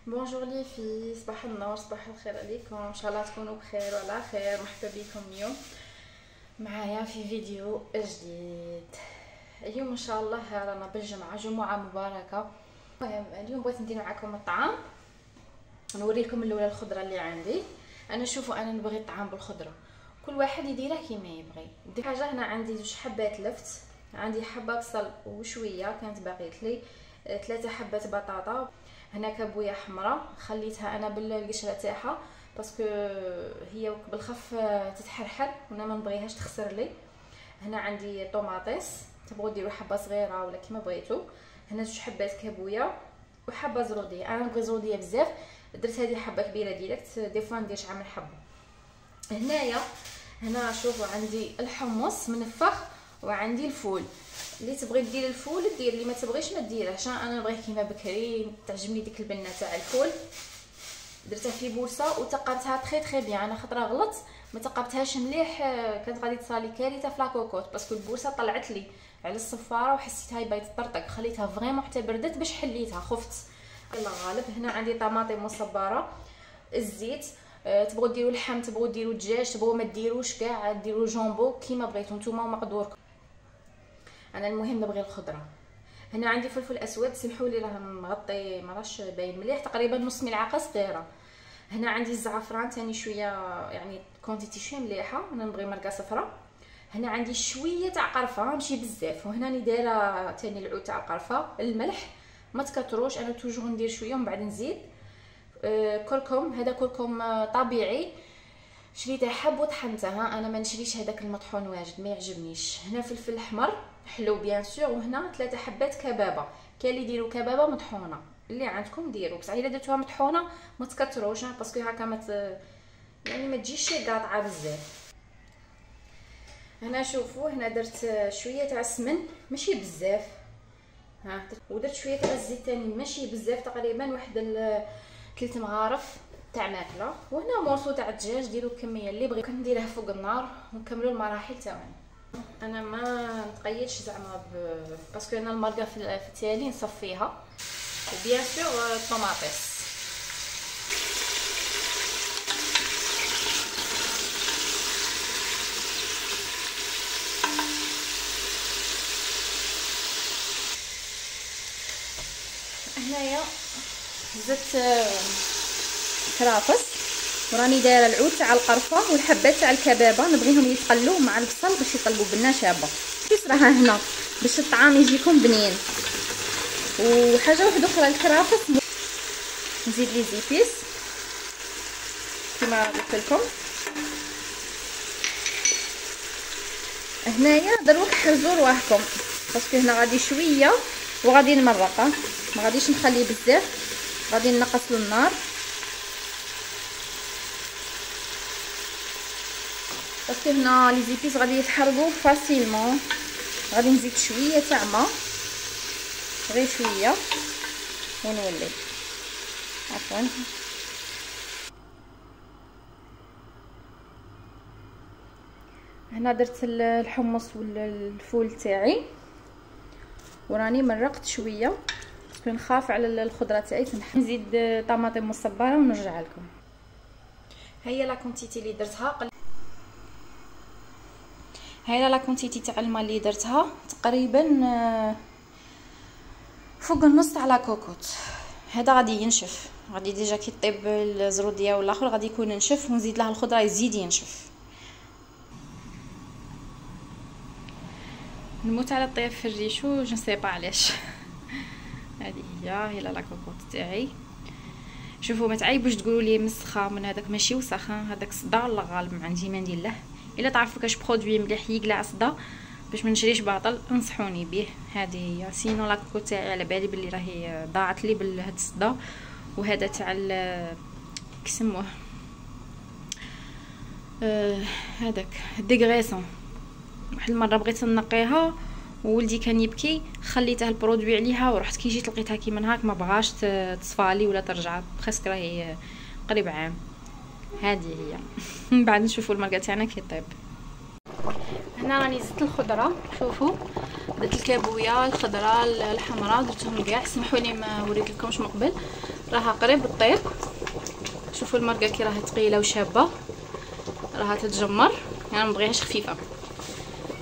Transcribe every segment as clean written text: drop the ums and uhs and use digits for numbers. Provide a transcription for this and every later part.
بونجور لي في صباح النور، صباح الخير عليكم، ان شاء الله تكونوا بخير وعلى خير. مرحبا بكم اليوم معايا في فيديو جديد. اليوم ان شاء الله رانا بالجمعه، جمعه مباركه. المهم اليوم بغيت ندير معكم الطعام، نوريكم الاولى الخضره اللي عندي. انا شوفوا انا نبغي الطعام بالخضره، كل واحد يديره كيما يبغي. ندير حاجه. هنا عندي 2 حبات لفت، عندي حبه بصل وشويه كانت باقيت لي، 3 حبات بطاطا. هنا كابويه حمراء خليتها انا بالقشره تاعها باسكو هي بالخف تتحرحل وانا ما نبغيهاش تخسر لي. هنا عندي طوماطيس، تبغوا ديروا حبه صغيره ولا كيما بغيتوا. هنا 2 حبات كابويه وحبه زروديه، انا نبغي زروديه بزاف، درت هذه حبه كبيره ديريكت، دي فوا ندير شحال من حبه. هنا شوفوا عندي الحمص منفخ وعندي الفول. اللي تبغي دير الفول دير، اللي ما تبغيش ما ديرهاش. انا نبغيه كيما بكري، تعجبني ديك البنه تاع الفول. درتها في بوسه وتقبتها تري بيان. انا خطره غلط ما تقبتهاش مليح، كانت غادي تصالي كارثه في لاكوكوت باسكو البوسه طلعت لي على الصفاره وحسيتها بايت تطرطق. خليتها فريمون حتى بردت باش حليتها، خفت الله غالب. هنا عندي طماطم مصبره، الزيت، تبغوا ديروا اللحم، تبغوا ديروا الدجاج، تبغوا ما ديروش كاع، ديروا جامبو كيما بغيتوا نتوما ومقدوركم. انا المهم نبغي الخضره. هنا عندي فلفل اسود، سمحوا لي راه مغطي مراش باين مليح، تقريبا نص ملعقه صغيره. هنا عندي الزعفران ثاني شويه، يعني كونتيتي شويه مليحه، انا نبغي مرقه صفراء. هنا عندي شويه تاع قرفه ماشي بزاف، وهنا راني دايره ثاني العود تاع القرفه. الملح ما تكثروش، انا توجور ندير شويه ومن بعد نزيد. كركم، هذا كركم طبيعي شريته حب وطحنته، انا ما نشريش هذاك المطحون واجد ما يعجبنيش. هنا فلفل احمر حلو بيان سور. وهنا 3 حبات كبابه، كاين اللي يديروا كبابه مطحونه، اللي عندكم ديروا، بصح الا درتوها مطحونه ما تكثروش باسكو هكا يعني ما تجيش قاطعه بزاف. هنا شوفوا هنا درت شويه تاع السمن ماشي بزاف، ودرت شويه تاع الزيت ثاني ماشي بزاف، تقريبا واحد 3 مغارف تاع ماكله. وهنا مورسو تاع الدجاج، ديروا الكميه اللي بغيتو. كنديرها فوق النار ونكملوا المراحل تاعنا. انا ما نتقيدش زعما باسكو انا المرقه في التالي نصفيها. وبيان سور الطوماطيس. هنايا زدت كرافس، وراني دايره العود تاع القرفه والحبات تاع الكبابه، نبغيهم يتقلوا مع البصل باش يطلبوا بنه شابه. كيف راها هنا باش الطعام يجيكم بنين. وحاجه واحده اخرى، الكرافس نزيد لي زيبيس كما قلت لكم. هنايا دروك حرزوا رواحكم باسكو هنا غادي شويه وغادي نمرقه، ما غاديش نخليه بزاف، غادي نقص النار باسكو هنا لي زيبيس غادي يتحرقوا فاسيلمون. غادي نزيد شويه تاع ما، غير شويه ونولي. عفوا هنا درت الحمص والفول تاعي، وراني مرقت شويه باسكو نخاف على الخضره تاعي تنحرق. نزيد طماطم مصبره ونرجع لكم. هيا لا كونتيتي اللي درتها، هاي لا كونتيتي تاع الماء اللي درتها تقريبا فوق النص تاع لاكوكوت. هذا غادي ينشف، غادي ديجا كي طيب الزروديه والاخر غادي يكون نشف، ونزيد له الخضره يزيد ينشف. نموت على الطيب في الريشو جو سي با علاش. هذه هي لاكوكوت تاعي. شوفوا ما تعيبوش تقولوا لي مسخه من هذاك، ماشي وسخ، هذاك صدا الله غالب ما عندي ما ندير له. الا تعرفوا كاش برودوي مليح يقلع صدا باش ما نشريش باطل انصحوني به. هذه هي. سينو لاكوكوت تاعي على بالي بلي راهي ضاعت لي بهاد الصدا. وهذا تاع كيسموه هذاك ديغريسون، واحد المره بغيت نقيها وولدي كان يبكي، خليته البرودوي عليها ورحت كي جيت لقيتها كيما هاك ما بغاش تصفالي ولا ترجع، خسك راهي قريب عام. هذه هي. من بعد نشوفوا المرقه تاعنا كي طيب. هنا راني زدت الخضره، شوفوا درت الكابويه الخضراء الحمراء، درتهم كاع. سمحوا لي ما وريت لكمش من قبل راها قريب تطيب. شوفوا المرقه كي راها ثقيله وشابه، راها تتجمر. انا ما بغيهاش خفيفه.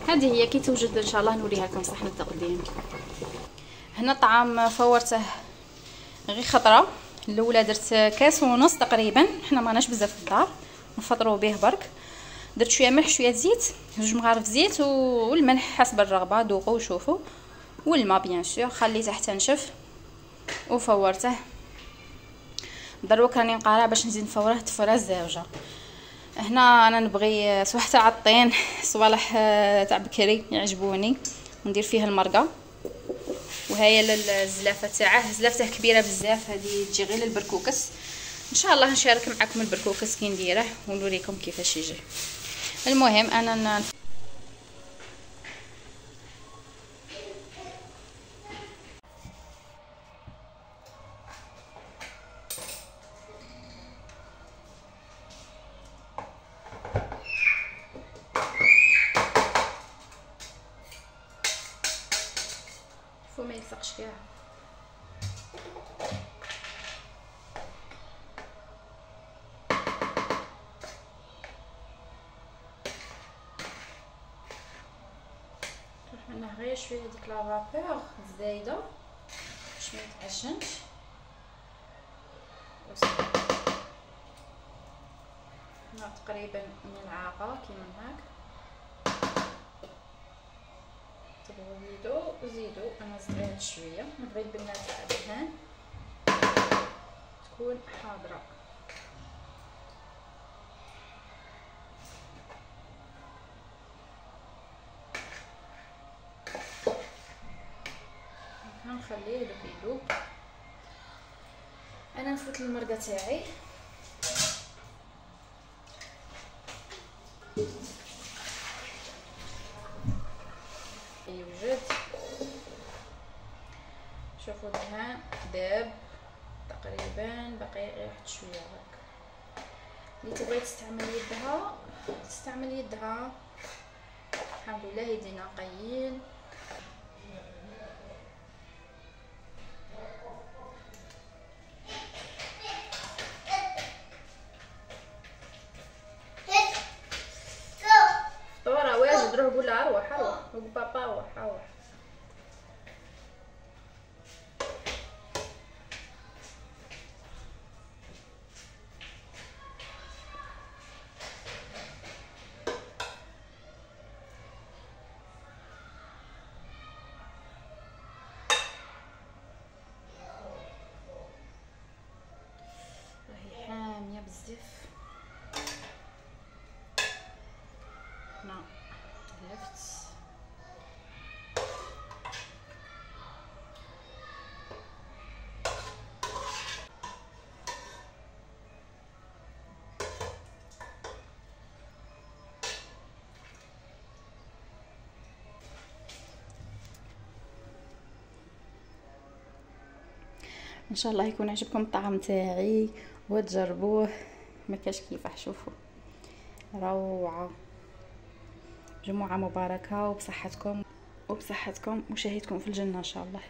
هذه هي كي توجد ان شاء الله نوريها لكم صحن التقديم. هنا الطعام فورته غير خطره. الاولى درت كاس ونص تقريبا، حنا ماناش بزاف في الدار نفطروا به برك. درت شويه ملح شويه زيت، 2 مغارف زيت والملح حسب الرغبه، ذوقوا وشوفوا، والماء بيان سور. خليته حتى نشف وفورته. دروك راني نقارع باش نزيد نفوره تفوره الزاوجه. هنا انا نبغي صباح تاع الطين، صوالح تاع بكري يعجبوني، ندير فيها المرقه. وهي الزلافه تاعه، زلافته كبيره بزاف، هذه تجي غير للبركوكس. ان شاء الله نشارك معكم البركوكس كي نديره ونوريكم كيفاش يجي. المهم انا ما يلصقش كاع. عندنا غير شويه ديك لا فابور الزايده باش ما يتعجنش. هنا تقريبا ملعقه كيما هاك. تبغوا زيدوا، انا زدت شويه، نبغي البنه تاع الدهان تكون حاضره. نخليه دوك يذوب. انا نفوت المرقه تاعي. يوجد، شوفوا الدهان داب تقريبا، باقي غير واحد شويه هكا. اللي تبغي تستعمل يدها تستعمل يدها. الحمد لله يدينا نقيين. فطوره واجد، روح قول لها روح روح، قول بابا روح روح. راهي حاميه بزاف. هنا لفت. ان شاء الله يكون عجبكم الطعام تاعي وتجربوه، ما كاش كيفاه. شوفوا روعه، جمعه مباركه وبصحتكم وشهيتكم في الجنه ان شاء الله.